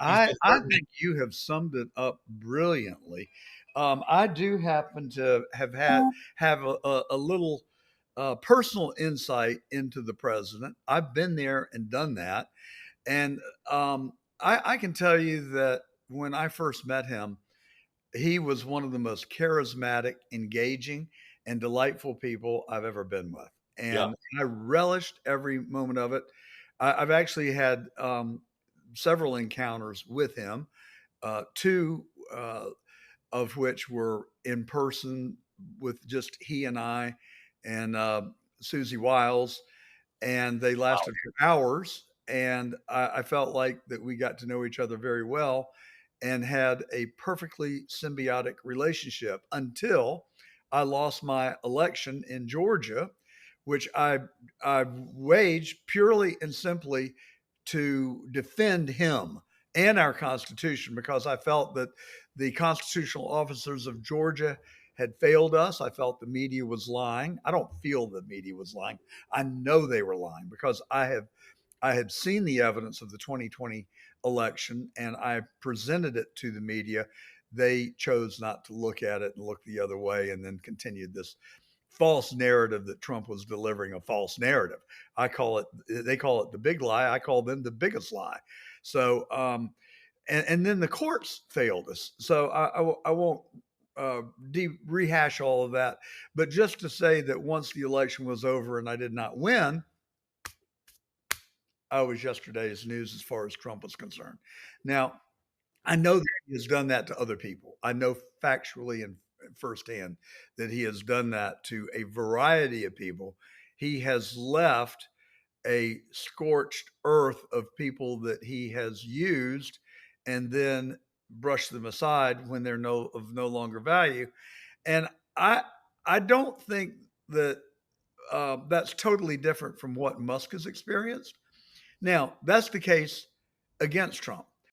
He's been I hurting. think you have summed it up brilliantly. I do happen to have a little personal insight into the president. I've been there and done that, and I can tell you that when I first met him, he was one of the most charismatic, engaging, and delightful people I've ever been with, Yeah. and I relished every moment of it. I've actually had several encounters with him, two of which were in person with just he and I and Susie Wiles, and they Wow. lasted for hours. And I felt like that we got to know each other very well and had a perfectly symbiotic relationship until I lost my election in Georgia, which I waged purely and simply to defend him and our Constitution because I felt that the constitutional officers of Georgia had failed us. I felt the media was lying. I don't feel the media was lying. I know they were lying because I had seen the evidence of the 2020 election and I presented it to the media. They chose not to look at it and look the other way and then continued this false narrative that Trump was delivering a false narrative. They call it the big lie. I call them the biggest lie. So, and then the courts failed us. So I won't rehash all of that, but just to say that once the election was over and I did not win, I was yesterday's news as far as Trump was concerned. Now, I know that he has done that to other people. I know factually and firsthand that he has done that to a variety of people. He has left a scorched earth of people that he has used and then brushed them aside when they're no longer value. And I I don't think that that's totally different from what Musk has experienced. Now, that's the case against Trump.